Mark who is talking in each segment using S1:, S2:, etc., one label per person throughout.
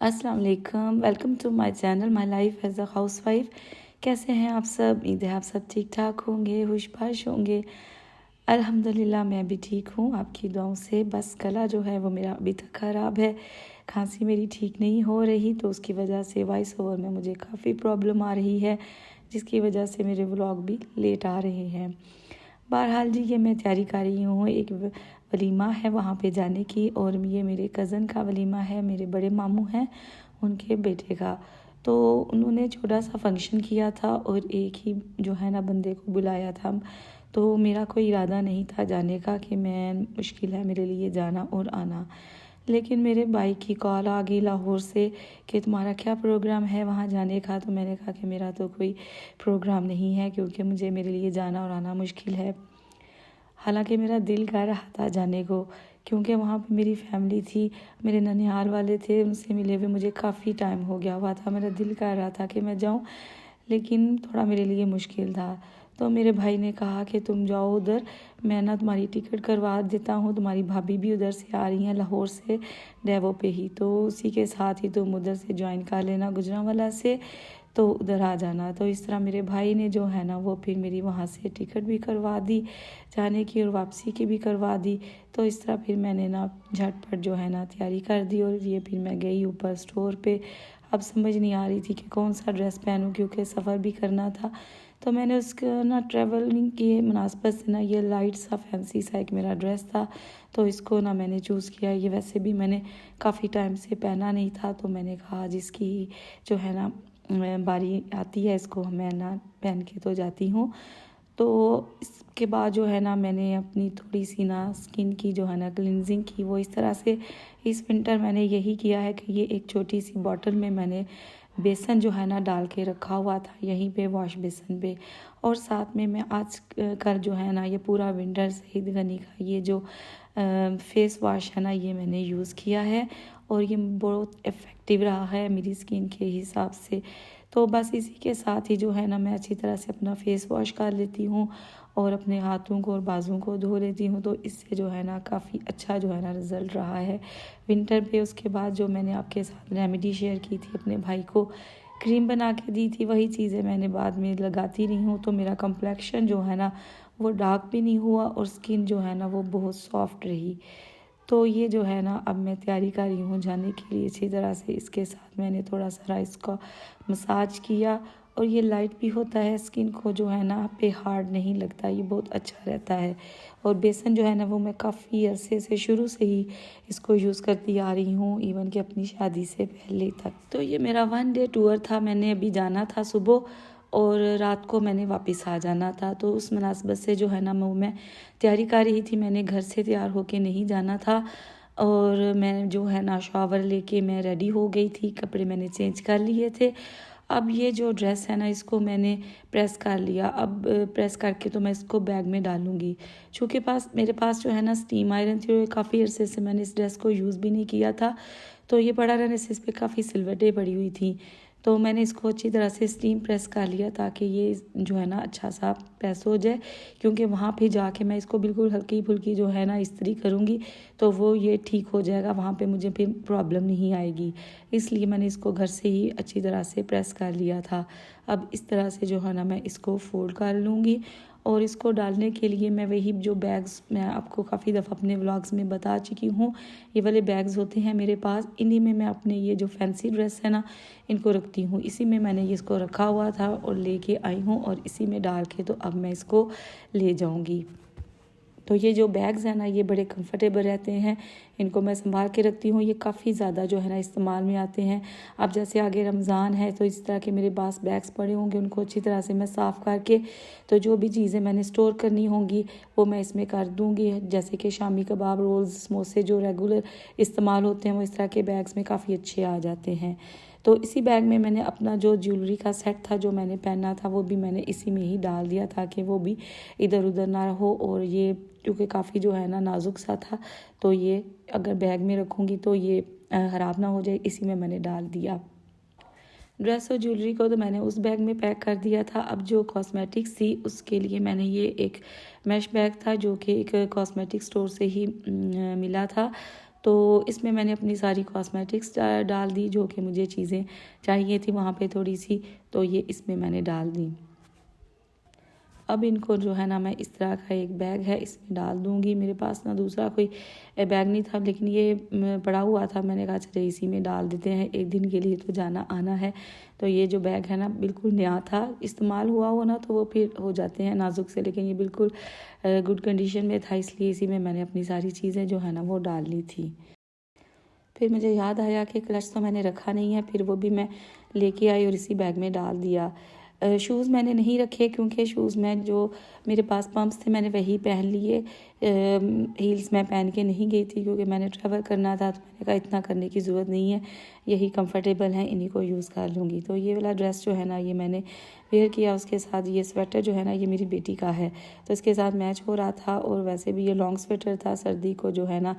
S1: अस्सलाम वालेकुम, welcome to my channel my life as a housewife. कैसे हैं आप सब? उम्मीद है आप सब ठीक ठाक होंगे, हुश-बाश होंगे। अल्हम्दुलिल्लाह मैं भी ठीक हूँ आपकी दुआओं से। बस गला जो है वो मेरा अभी तक ख़राब है, खांसी मेरी ठीक नहीं हो रही, तो उसकी वजह से वॉइस ओवर में मुझे काफ़ी प्रॉब्लम आ रही है, जिसकी वजह से मेरे व्लॉग भी लेट आ रहे हैं। बहरहाल जी, ये मैं तैयारी कर रही हूँ, एक वलीमा है वहाँ पे जाने की, और ये मेरे कज़न का वलीमा है, मेरे बड़े मामू हैं उनके बेटे का। तो उन्होंने छोटा सा फंक्शन किया था और एक ही जो है ना बंदे को बुलाया था। तो मेरा कोई इरादा नहीं था जाने का, कि मैं मुश्किल है मेरे लिए जाना और आना। लेकिन मेरे भाई की कॉल आ गई लाहौर से कि तुम्हारा क्या प्रोग्राम है वहाँ जाने का। तो मैंने कहा कि मेरा तो कोई प्रोग्राम नहीं है, क्योंकि मुझे मेरे लिए जाना और आना मुश्किल है। हालांकि मेरा दिल कर रहा था जाने को, क्योंकि वहाँ पे मेरी फैमिली थी, मेरे ननिहाल वाले थे, उनसे मिले हुए मुझे काफ़ी टाइम हो गया हुआ था। मेरा दिल कर रहा था कि मैं जाऊँ, लेकिन थोड़ा मेरे लिए मुश्किल था। तो मेरे भाई ने कहा कि तुम जाओ उधर, मैं ना तुम्हारी टिकट करवा देता हूँ, तुम्हारी भाभी भी उधर से आ रही हैं लाहौर से, डेवो पे ही, तो उसी के साथ ही तुम उधर से ज्वाइन कर लेना गुजरांवाला से, तो उधर आ जाना। तो इस तरह मेरे भाई ने जो है ना वो फिर मेरी वहाँ से टिकट भी करवा दी, जाने की और वापसी की भी करवा दी। तो इस तरह फिर मैंने ना झटपट जो है ना तैयारी कर दी, और ये फिर मैं गई ऊपर स्टोर पे। अब समझ नहीं आ रही थी कि कौन सा ड्रेस पहनूं, क्योंकि सफ़र भी करना था। तो मैंने उसका ना ट्रैवलिंग की मुनासबत से ना ये लाइट सा फैंसी सा एक मेरा ड्रेस था, तो इसको ना मैंने चूज़ किया। ये वैसे भी मैंने काफ़ी टाइम से पहना नहीं था, तो मैंने कहा जिसकी जो है ना बारी आती है, इसको मैं ना पहन के तो जाती हूँ। तो इसके बाद जो है ना मैंने अपनी थोड़ी सी ना स्किन की जो है ना क्लिनजिंग की, वो इस तरह से इस विंटर मैंने यही किया है कि ये एक छोटी सी बॉटल में मैंने बेसन जो है ना डाल के रखा हुआ था यहीं पे वॉश बेसन पे। और साथ में मैं आज कल जो है ना ये पूरा विंटर शहीद गनी का ये जो फेस वॉश है ना ये मैंने यूज़ किया है, और ये बहुत इफ़ेक्टिव रहा है मेरी स्किन के हिसाब से। तो बस इसी के साथ ही जो है ना मैं अच्छी तरह से अपना फेस वॉश कर लेती हूँ, और अपने हाथों को और बाजुओं को धो लेती हूँ। तो इससे जो है ना काफ़ी अच्छा जो है ना रिज़ल्ट रहा है विंटर पे। उसके बाद जो मैंने आपके साथ रेमेडी शेयर की थी, अपने भाई को क्रीम बना के दी थी, वही चीज़ें मैंने बाद में लगाती रही हूँ। तो मेरा कम्प्लेक्शन जो है ना वो डार्क भी नहीं हुआ, और स्किन जो है ना वो बहुत सॉफ्ट रही। तो ये जो है ना अब मैं तैयारी कर रही हूँ जाने के लिए अच्छी तरह से। इसके साथ मैंने थोड़ा सा राइस का मसाज किया, और ये लाइट भी होता है, स्किन को जो है ना पे हार्ड नहीं लगता, ये बहुत अच्छा रहता है। और बेसन जो है ना वो मैं काफ़ी अरसे से शुरू से ही इसको यूज़ करती आ रही हूँ, इवन कि अपनी शादी से पहले तक। तो ये मेरा 1 डे टूर था, मैंने अभी जाना था सुबह, और रात को मैंने वापस आ जाना था। तो उस मुनासबत से जो है ना मैं तैयारी कर रही थी, मैंने घर से तैयार होके नहीं जाना था। और मैं जो है ना शावर लेके मैं रेडी हो गई थी, कपड़े मैंने चेंज कर लिए थे। अब ये जो ड्रेस है ना इसको मैंने प्रेस कर लिया। अब प्रेस करके तो मैं इसको बैग में डालूँगी। चूँकि मेरे पास जो है ना स्टीम आयरन थी, और काफ़ी अरसे से मैंने इस ड्रेस को यूज़ भी नहीं किया था, तो ये पड़ा रहने से इस पर काफ़ी सिलवटें पड़ी हुई थी। तो मैंने इसको अच्छी तरह से स्टीम प्रेस कर लिया, ताकि ये जो है ना अच्छा सा प्रेस हो जाए। क्योंकि वहाँ पे जाके मैं इसको बिल्कुल हल्की फुल्की जो है ना इस्त्री करूँगी, तो वो ये ठीक हो जाएगा, वहाँ पे मुझे फिर प्रॉब्लम नहीं आएगी। इसलिए मैंने इसको घर से ही अच्छी तरह से प्रेस कर लिया था। अब इस तरह से जो है ना मैं इसको फोल्ड कर लूँगी, और इसको डालने के लिए मैं वही जो बैग्स मैं आपको काफ़ी दफ़ा अपने व्लॉग्स में बता चुकी हूँ, ये वाले बैग्स होते हैं मेरे पास, इन्हीं में मैं अपने ये जो फैंसी ड्रेस है ना इनको रखती हूँ। इसी में मैंने ये इसको रखा हुआ था और लेके आई हूँ, और इसी में डाल के तो अब मैं इसको ले जाऊँगी। तो ये जो बैग्स हैं ना ये बड़े कंफर्टेबल रहते हैं, इनको मैं संभाल के रखती हूँ। ये काफ़ी ज़्यादा जो है ना इस्तेमाल में आते हैं। अब जैसे आगे रमज़ान है, तो इस तरह के मेरे पास बैग्स पड़े होंगे, उनको अच्छी तरह से मैं साफ़ करके, तो जो भी चीज़ें मैंने स्टोर करनी होंगी वो मैं इसमें कर दूँगी। जैसे कि शामी कबाब, रोल्स, समोसे जो रेगुलर इस्तेमाल होते हैं, वो इस तरह के बैग्स में काफ़ी अच्छे आ जाते हैं। तो इसी बैग में मैंने अपना जो ज्वेलरी का सेट था जो मैंने पहना था, वो भी मैंने इसी में ही डाल दिया, ताकि वो भी इधर उधर ना हो। और ये क्योंकि काफ़ी जो है ना नाजुक सा था, तो ये अगर बैग में रखूँगी तो ये ख़राब ना हो जाए, इसी में मैंने डाल दिया। ड्रेस और ज्वेलरी को तो मैंने उस बैग में पैक कर दिया था। अब जो कॉस्मेटिक्स थी उसके लिए मैंने ये एक मैश बैग था, जो कि एक कॉस्मेटिक स्टोर से ही मिला था। तो इसमें मैंने अपनी सारी कॉस्मेटिक्स डाल दी, जो कि मुझे चीज़ें चाहिए थी वहाँ पे थोड़ी सी, तो ये इसमें मैंने डाल दी। अब इनको जो है ना मैं इस तरह का एक बैग है इसमें डाल दूँगी। मेरे पास ना दूसरा कोई बैग नहीं था, लेकिन ये पड़ा हुआ था, मैंने कहा चलो इसी में डाल देते हैं, एक दिन के लिए तो जाना आना है। तो ये जो बैग है ना बिल्कुल नया था, इस्तेमाल हुआ हो ना तो वो फिर हो जाते हैं नाजुक से, लेकिन ये बिल्कुल गुड कंडीशन में था, इसलिए इसी में मैंने अपनी सारी चीज़ें जो है ना वो डाल ली थी। फिर मुझे याद आया कि क्लच तो मैंने रखा नहीं है, फिर वो भी मैं लेके आई और इसी बैग में डाल दिया। शूज़ मैंने नहीं रखे क्योंकि शूज़ में जो मेरे पास पम्प्स थे मैंने वही पहन लिए। हील्स मैं पहन के नहीं गई थी क्योंकि मैंने ट्रैवल करना था, तो मैंने कहा इतना करने की ज़रूरत नहीं है, यही कंफर्टेबल हैं, इन्हीं को यूज़ कर लूँगी। तो ये वाला ड्रेस जो है ना ये मैंने वेयर किया, उसके साथ ये स्वेटर जो है ना ये मेरी बेटी का है, तो इसके साथ मैच हो रहा था। और वैसे भी ये लॉन्ग स्वेटर था, सर्दी को जो है ना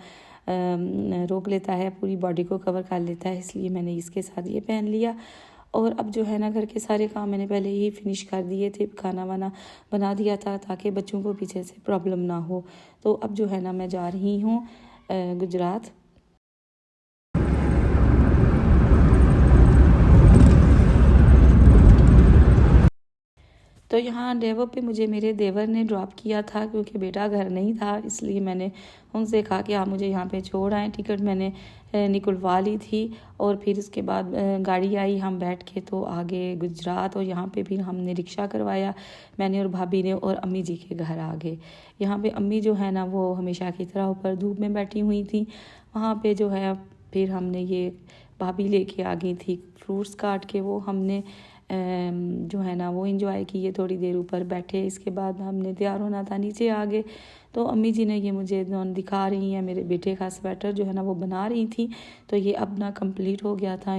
S1: रोक लेता है, पूरी बॉडी को कवर कर लेता है, इसलिए मैंने इसके साथ ये पहन लिया। और अब जो है ना घर के सारे काम मैंने पहले ही फिनिश कर दिए थे, खाना वाना बना दिया था ताकि बच्चों को पीछे से प्रॉब्लम ना हो। तो अब जो है ना मैं जा रही हूँ गुजरात। तो यहाँ डेवो पे मुझे मेरे देवर ने ड्रॉप किया था क्योंकि बेटा घर नहीं था, इसलिए मैंने उनसे कहा कि आप मुझे यहाँ पे छोड़ आएँ। टिकट मैंने निकलवा ली थी और फिर उसके बाद गाड़ी आई, हम बैठ के तो आगे गुजरात। और यहाँ पे फिर हमने रिक्शा करवाया, मैंने और भाभी ने, और अम्मी जी के घर आ गए। यहाँ पे अम्मी जो है ना वो हमेशा की तरह ऊपर धूप में बैठी हुई थी। वहाँ पे जो है फिर हमने ये भाभी लेके आ गई थी फ्रूट्स काट के, वो हमने जो है ना वो इंजॉय किए, थोड़ी देर ऊपर बैठे। इसके बाद हमने तैयार होना था, नीचे आ गए। तो अम्मी जी ने ये मुझे दिखा रही हैं मेरे बेटे का स्वेटर जो है ना वो बना रही थी। तो ये अब ना कंप्लीट हो गया था,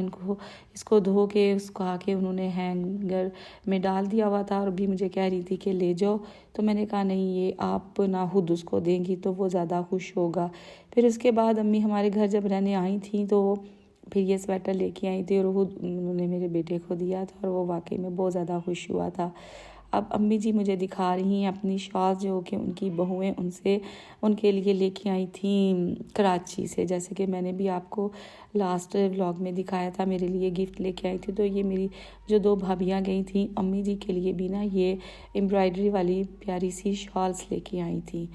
S1: इसको धो के उसको आके उन्होंने हैंगर में डाल दिया हुआ था। और अभी मुझे कह रही थी कि ले जाओ, तो मैंने कहा नहीं, ये आप ना खुद उसको देंगी तो वो ज़्यादा खुश होगा। फिर उसके बाद अम्मी हमारे घर जब रहने आई थी तो फिर ये स्वेटर लेके आई थी और वो उन्होंने मेरे बेटे को दिया था और वो वाकई में बहुत ज़्यादा खुश हुआ था। अब अम्मी जी मुझे दिखा रही हैं अपनी शॉल जो कि उनकी बहुएं उनके लिए लेके आई थी कराची से। जैसे कि मैंने भी आपको लास्ट व्लॉग में दिखाया था, मेरे लिए गिफ्ट लेके आई थी। तो ये मेरी जो दो भाभियाँ गई थी अम्मी जी के लिए भी ना ये एम्ब्रॉयडरी वाली प्यारी सी शॉल्स लेके आई थी।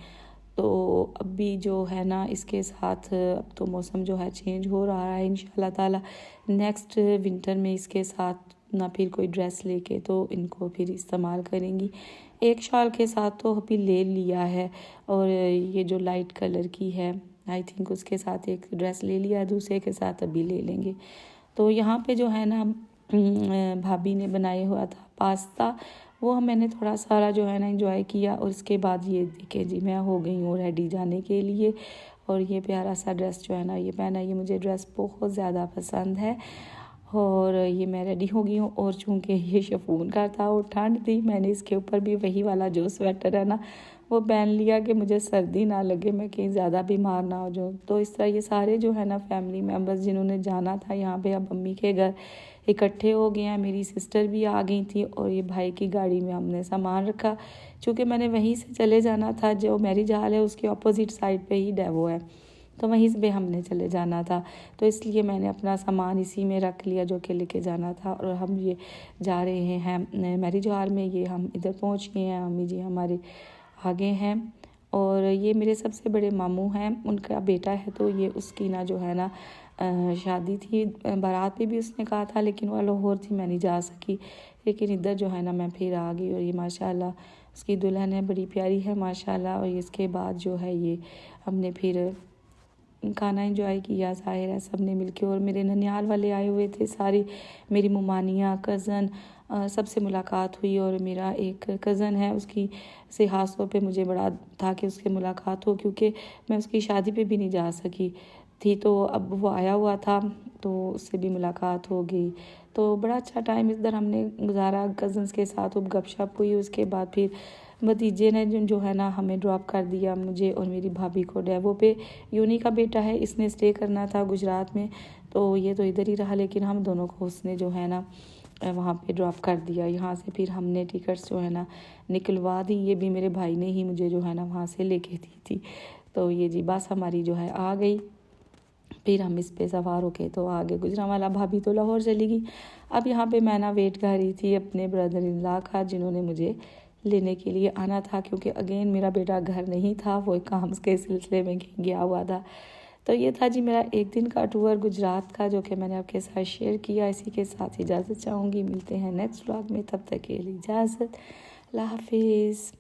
S1: तो अभी जो है ना इसके साथ अब तो मौसम जो है चेंज हो रहा है, इंशाल्लाह ताला नेक्स्ट विंटर में इसके साथ ना फिर कोई ड्रेस लेके तो इनको फिर इस्तेमाल करेंगी। एक शॉल के साथ तो अभी ले लिया है, और ये जो लाइट कलर की है आई थिंक उसके साथ एक ड्रेस ले लिया है, दूसरे के साथ अभी ले लेंगे। तो यहाँ पे जो है ना भाभी ने बनाया हुआ था पास्ता, वो मैंने थोड़ा सारा जो है ना एंजॉय किया। और इसके बाद ये देखिए जी मैं हो गई हूँ रेडी जाने के लिए, और ये प्यारा सा ड्रेस जो है ना ये पहना, ये मुझे ड्रेस बहुत ज़्यादा पसंद है। और ये मैं रेडी हो गई हूँ, और चूँकि ये शिफॉन का था और ठंड थी, मैंने इसके ऊपर भी वही वाला जो स्वेटर है ना वो पहन लिया कि मुझे सर्दी ना लगे, मैं कहीं ज़्यादा बीमार ना हो जाऊँ। तो इस तरह ये सारे जो है ना फैमिली मेम्बर्स जिन्होंने जाना था यहाँ पे अब अम्मी के घर इकट्ठे हो गए हैं। मेरी सिस्टर भी आ गई थी, और ये भाई की गाड़ी में हमने सामान रखा। चूँकि मैंने वहीं से चले जाना था, जो मैरिज हॉल है उसके अपोजिट साइड पे ही डेवो है, तो वहीं से हमने चले जाना था। तो इसलिए मैंने अपना सामान इसी में रख लिया जो कि लेके जाना था। और हम ये जा रहे हैं मैरिज हॉल में, ये हम इधर पहुंच गए हैं, अम्मी जी हमारे आगे हैं। और ये मेरे सबसे बड़े मामू हैं, उनका बेटा है, तो ये उसकी ना जो है ना शादी थी, बारात पे भी उसने कहा था, लेकिन वो लाहौर थी, मैं नहीं जा सकी। लेकिन इधर जो है ना मैं फिर आ गई, और ये माशाल्लाह उसकी दुल्हन है, बड़ी प्यारी है माशाल्लाह। और इसके बाद जो है ये हमने फिर खाना एंजॉय किया, ज़ाहिर है सब ने मिलके। और मेरे ननिहाल वाले आए हुए थे सारी, मेरी मुमानियाँ, कज़न, सबसे मुलाकात हुई। और मेरा एक कज़न है, उसकी से हादसों पे मुझे बड़ा था कि उसकी मुलाकात हो, क्योंकि मैं उसकी शादी पे भी नहीं जा सकी थी। तो अब वो आया हुआ था तो उससे भी मुलाकात हो गई। तो बड़ा अच्छा टाइम इधर हमने गुजारा कज़न्स के साथ, अब गपशप हुई। उसके बाद फिर भतीजे ने जो है ना हमें ड्रॉप कर दिया, मुझे और मेरी भाभी को डेवो पे। यूनी का बेटा है, इसने स्टे करना था गुजरात में, तो ये तो इधर ही रहा, लेकिन हम दोनों को उसने जो है ना वहाँ पे ड्रॉप कर दिया। यहाँ से फिर हमने टिकट्स जो है ना निकलवा दी, ये भी मेरे भाई ने ही मुझे जो है ना वहाँ से लेके दी थी। तो ये जी बस हमारी जो है आ गई। फिर हम इस पे सवार हो गए तो आगे गुजरांवाला भाभी तो लाहौर चली गई। अब यहाँ पे मैं ना वेट कर रही थी अपने ब्रदर इन लॉ का, जिन्होंने मुझे लेने के लिए आना था, क्योंकि अगेन मेरा बेटा घर नहीं था, वो काम के सिलसिले में गया हुआ था। तो ये था जी मेरा एक दिन का टूर गुजरात का, जो कि मैंने आपके साथ शेयर किया। इसी के साथ इजाज़त चाहूँगी, मिलते हैं नेक्स्ट व्लॉग में, तब तक के लिए इजाज़त, अल्लाह हाफिज़।